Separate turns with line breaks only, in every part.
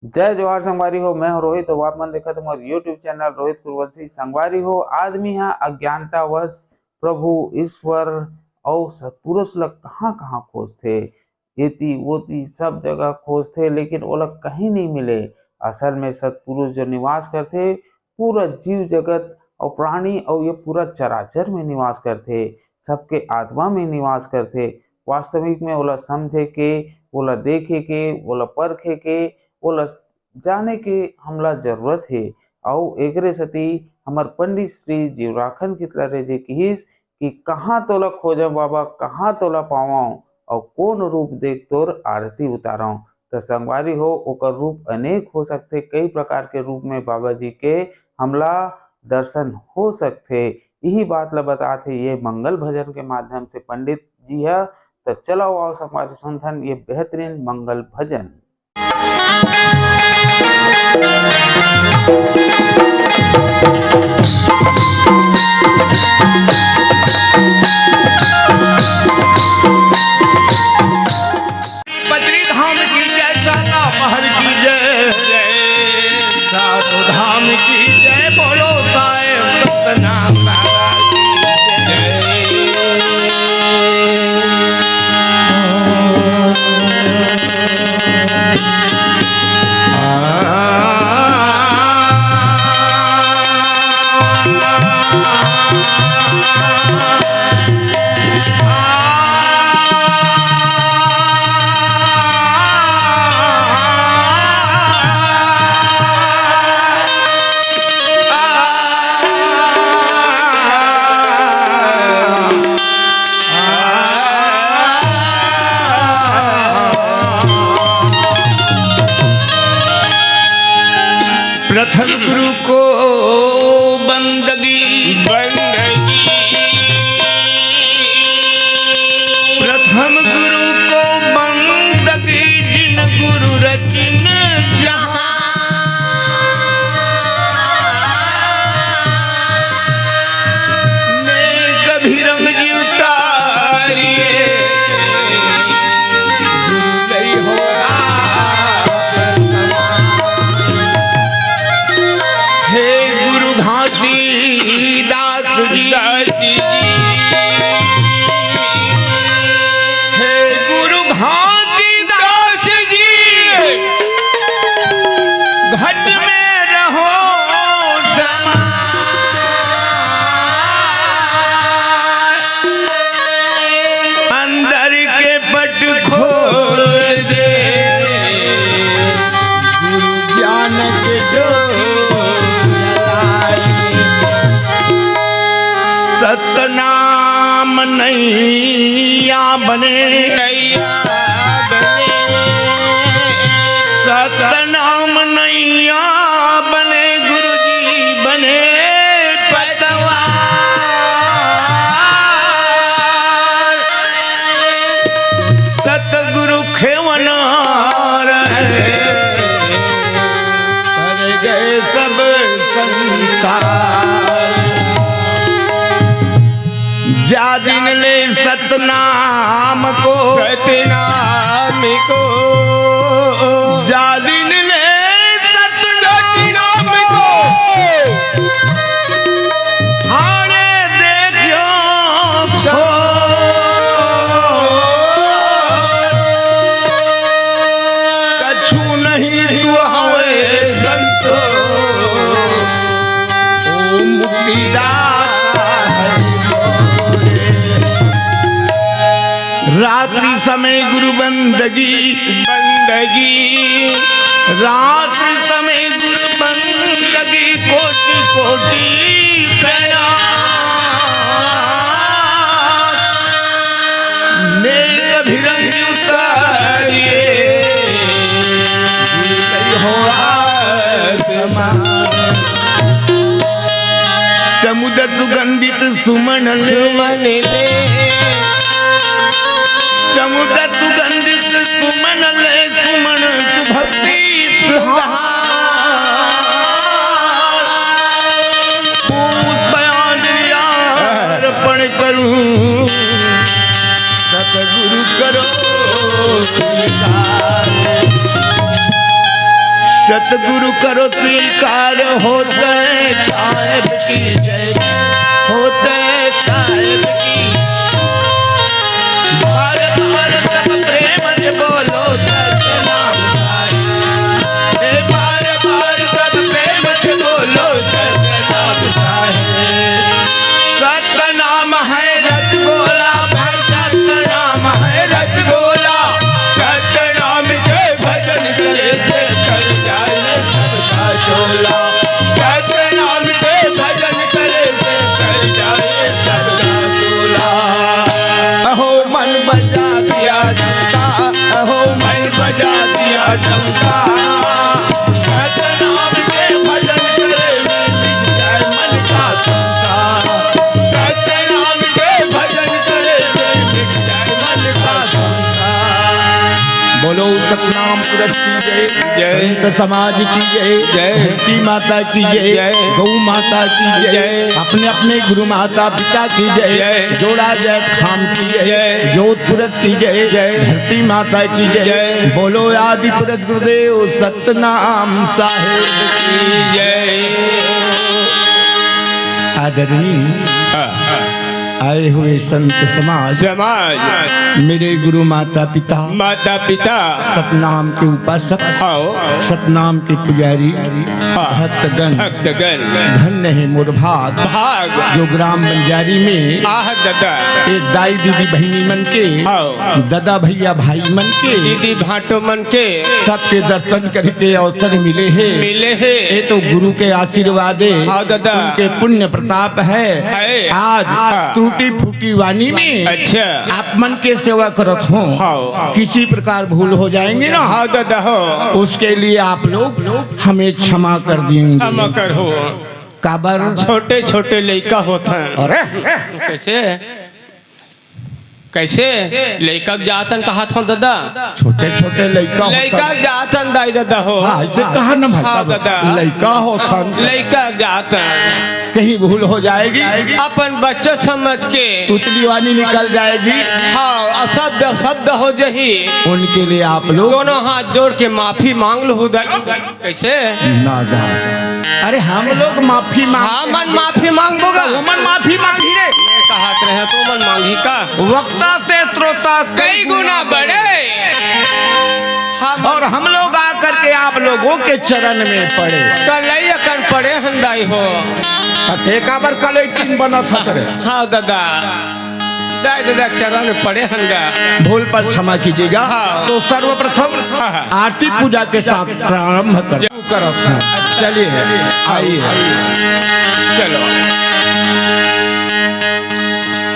जय जवाहर संगवारी हो। मैं हूं रोहित। तो आप मन देखा तुम्हारे यूट्यूब चैनल रोहित कुरवंशी संगवारी हो। आदमी यहाँ अज्ञानतावश प्रभु ईश्वर और सतपुरुष लग कहाँ कहाँ खोजते, एती वोती सब जगह खोजते, लेकिन वो लोग कहीं नहीं मिले। असल में सतपुरुष जो निवास करते पूरा जीव जगत और प्राणी और ये पूरा चराचर में निवास करते, सबके आत्मा में निवास करते। वास्तविक में वो समझे के, वो देखे के, वो परखे के, वो जाने के हमला जरूरत है। और एकरे सती हमार पंडित श्री जीवराखन कितला रे जे कहिस कि कहाँ तोला खोजा बाबा, कहाँ तोला पावाऊं और कौन रूप देख तोर आरती उताराऊं। तो संगवारी हो, ओकर रूप अनेक हो सकते, कई प्रकार के रूप में बाबा जी के हमला दर्शन हो सकते। यही बात ला बताते ये मंगल भजन के माध्यम से पंडित जी है। तो चलो आओ संगवारी सुनथन ये बेहतरीन मंगल भजन।
बद्री धाम की जय, चाका पहाड़ की जय, सातो धाम की जय, बोलो साहेब सतनाम महाराज की जय। प्रथम गुरु को बंदगी, प्रथम गुरु को बंदगी, जिन गुरु रचिन जहां। मैं कभी रंग जी उतारिए गई हो दास जी, हे गुरु घाटी दास जी, घट में रहो अंदर के पट खोल दे, गुरु ज्ञान के सतनाम नैया बने, सतनाम नैया बने, गुरुजी बने पतवार। सतगुरु खेवनार है, कर गए सब संसार। जा दिन ले सतनाम को, सतनाम को, जा दिन ले सतनाम को, हाणे देखो खो, कछु नहीं तू हवे संतो, ओ मुक्तिदाता। रात्रि समय गुरु बंदगी, रात्रि समय गुरु बंदगी, कोटि कोटि पैरा ने कभी रंग उतारिए हो समुद्र सुगंधित सुमन ले, समुद्र सुगंधित सुमन ले, सुमन तु भक्ति अर्पण करूं, सतगुरु करो सतगुरु करो स्वीकार होते साहेब की जय होते साहेब की बार बार सब प्रेम से बोलो सतनाम साहेब ए बार बार सब प्रेम से बोलो सतनाम साहेब सतनाम है रसगोला भाई सतनाम है रसगोला सतनाम के भजन करे से चल जाए सबका चोला सतनाम के भजन करे से चल जाए सबका चोला अहो मन बजा दिया झंका अहो मन बजा दिया झंका सतनाम के भजन करे से दिख जाए मन का शंका सतनाम के भजन करे से दिख जाए मन का शंका बोलो सतनाम पुरुष की जय जय संत समाज की जय जय धरती माता की जय गौ माता की जय अपने अपने गुरु माता पिता की जय जोड़ा जय खाम की जय जोत पुरुष की जय जय धरती माता की जय बोलो आदि पुरुष गुरुदेव सतनाम साहेब की जय आदरणीय आए हुए संत समाज मेरे गुरु माता पिता सतनाम के उपासक सतनाम के पुजारी भक्तगण धन्य है मोर भाग जो ग्राम बंजारी में एक दाई दीदी बहनी मन के दादा भैया भाई मन के
दीदी भाटो मन के
सबके दर्शन करके अवसर मिले हैं ये तो गुरु के आशीर्वाद उनके पुण्य प्रताप है आज टूटी फूटी वाणी में
अच्छा
आप मन के सेवा करत हो किसी प्रकार भूल हो जाएंगे ना
दादा हो
उसके लिए आप लोग हमें क्षमा कर देंगे
क्षमा कर हो
काबर
छोटे छोटे लड़का होता है
अरे
कैसे कैसे लड़का जातन कहा था दादा
छोटे छोटे लड़का
जातन दाई दादा हो
ऐसे कहा न
हाँ दादा
लड़का होता
लड़का जातन
कहीं भूल हो जाएगी
अपन बच्चा समझ के
तुतली वाली निकल जाएगी
हाँ शब्द शब्द हो जही
उनके लिए आप लोग
दोनों हाथ जोड़ के माफी मांग लो कैसे
नादा अरे हम लोग माफी
हाँ मन माफी मांगोगा
मन माफी मांगी रे
कहा रहे तो मन मांगी का
वक्ता से त्रोता
कई गुना बड़े
और हम लोग आकर के आप लोगों के चरण में पड़े
कलैया कन पड़े हंदाई हो
काबर कलई तीन बना था तेरे
हाँ दादा दाई दादा चरण में पड़े हंगा
भूल पर क्षमा कीजिएगा तो सर्वप्रथम आरती पूजा के साथ प्रारंभ करो चलिए आइए
चलो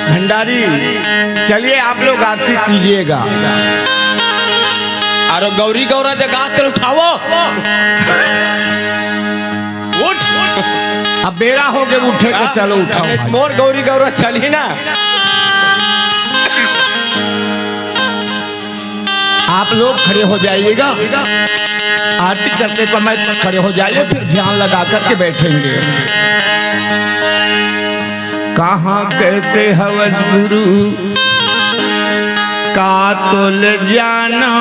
भंडारी चलिए आप लोग आरती कीजिएगा
अरे गौरी गौरा जगह कर उठाओ उठ
अब बेड़ा हो गए उठे के चलो उठाओ
मोर गौरी गौरा चली ना
आप लोग खड़े हो जाइएगा आरती करते समय खड़े हो जाइए फिर ध्यान लगा करके बैठेंगे कहाँ कहते हवस गुरु का तुल जानो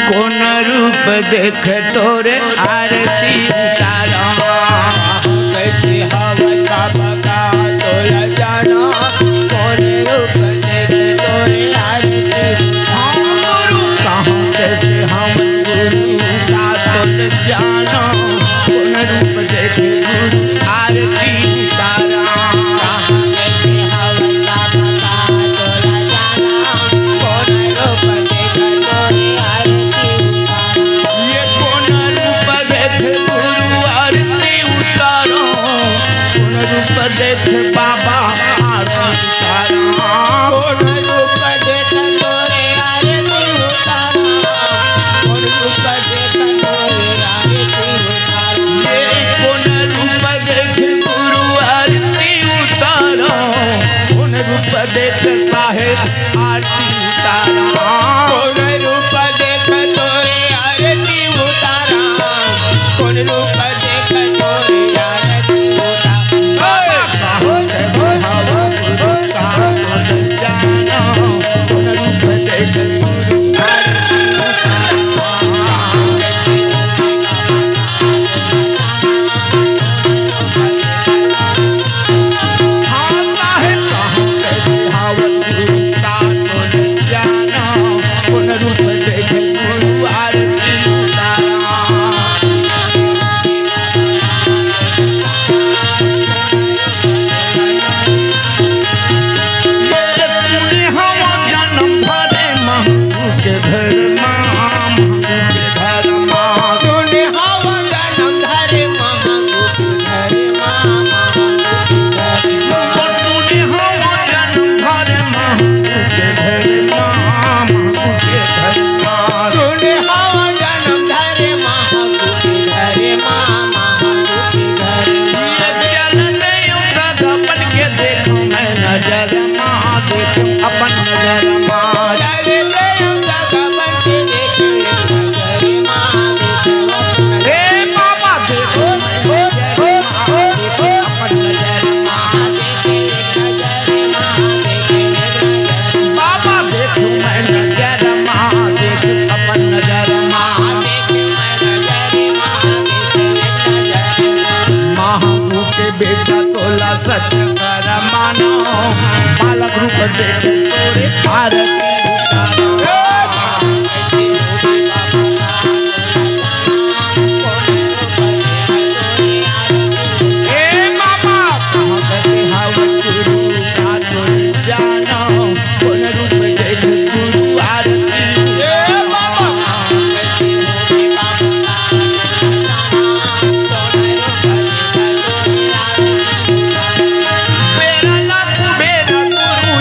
कौन रूप देख तोरे आरती सारा
कैसे हवस का तुल जानो कौन रूप देख तोरे आरती
गुरु कहाँ कहते हम गुरु का तुल जानो कौन रूप देख गुरु आरती सारा ये कौन रूप देख गुरु देख तोरे आरती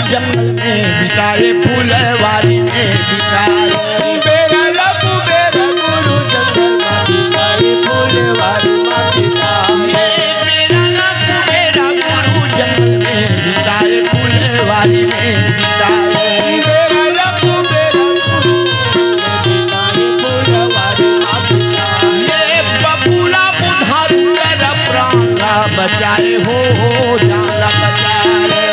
जंगल में बिताए फूलवारी में बिताए बेरा लपू बेरा गुरु जंगल में बिताए फूलवारी में बिताए बेरा लपू बेरा गुरु जंगल में बिताए फूलवारी में बिताए बेरा लपू बेरा गुरु बिताए फूलवारी में बिताए ये बबूला बुधारू कर प्राण बचाए हो जान बचाए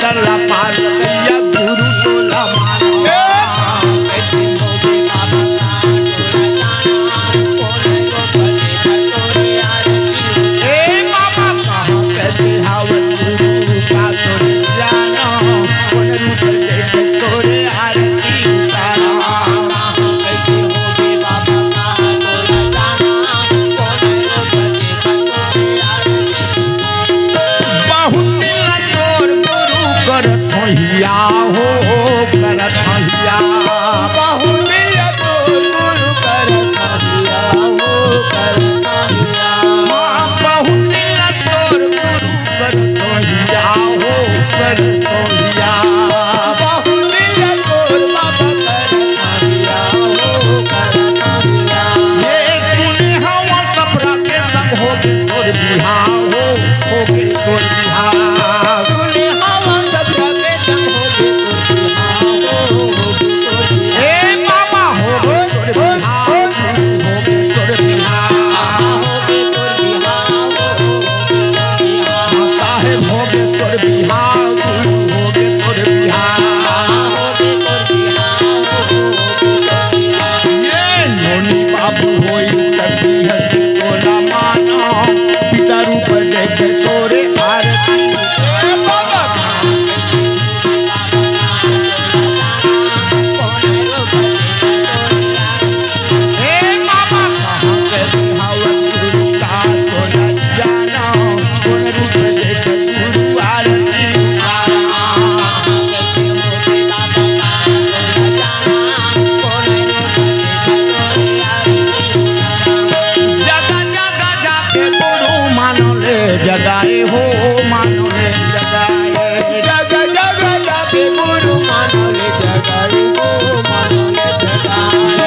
गला पार गया गुरु टोला या हो करत हिया बहुत गुरु करत हिया हो करत हिया बहुत तोर गुरु करत हिया हो करत हिया बहुत तोर बाबा करत हिया हो करत हिया ये तूने हवा कपड़ा के संग हो तोर बिहा हो के तोर बिहा तूने हवा कपड़ा जगाए हो मानो ले जगाए जग जग जाके गुरु मानो ले जगाए हो मानो ले जगाए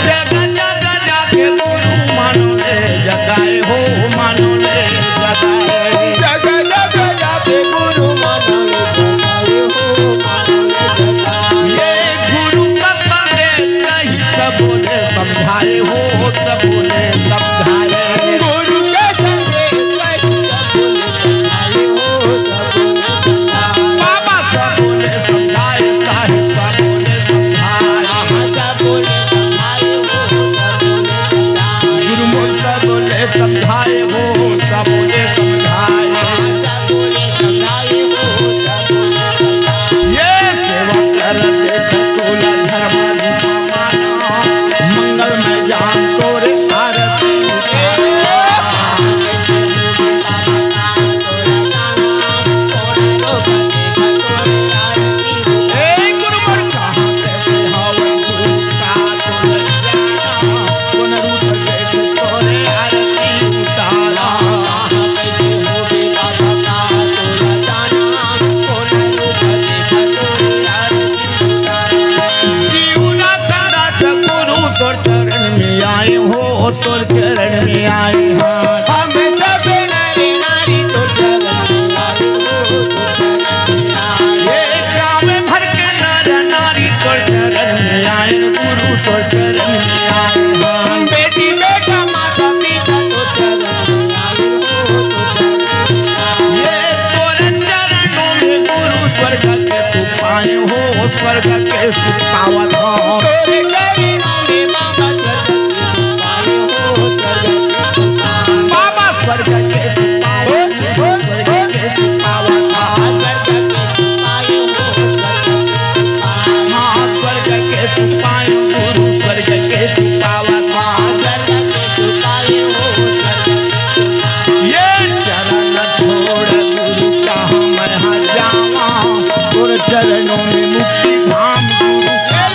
जग जग जाके गुरु मानो ले जगाए हो मानो ले जगाए जग जग जाके गुरु मानो ले जगाए हो मानो ले जगाए ये गुरु का संदेश नहीं सब बोले समझाए हो सब बोले समझाए गुरु का समझाए हो सब बोले समझाए ये सेवा कर तोला धर्म मंगल में जान तोरे आरती तोर चरण में आए हम सब नारी नारी तोर चरण में आए हो ये ग्राम भर के नर नारी तोर चरण में आए के सुख पावत हो
तोरे चरणों में बाबा स्वर्ग के सुख पाए हो,
बाबा स्वर्ग के सुख पावत हो, स्वर्ग के सुख पावत हो
स्वर्ग के सुख पाए हो,
हाँ स्वर्ग के सुख पाए गुरु स्वर्ग के सुख पावत हो
स्वर्ग के सुख पाए हो,
ये चरण छोड़ गुरु का मैं हाँ जावा गुरु चरणों में मुक्ति धाम गुरु से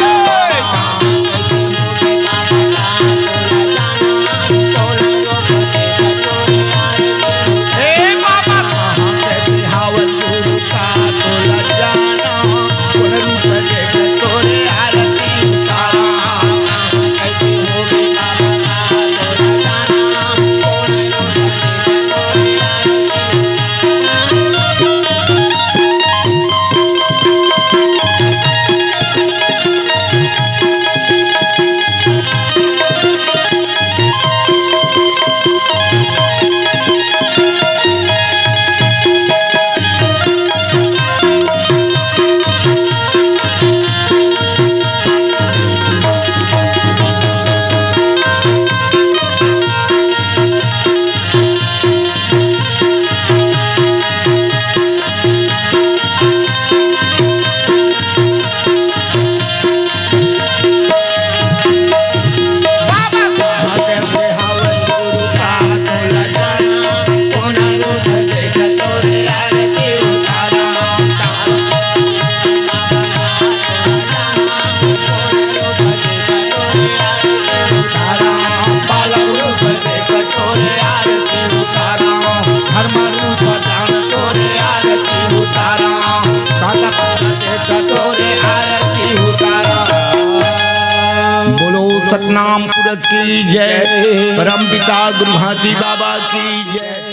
हे बाबा कहाँ से बिहावत गुरु का तोला जाना गुरु रूप देख तोरे आरती उतारा
कैसे हो गई बाबा
बोलो सतनाम पुरख की जय परम पिता गुरु हाथी बाबा की जय।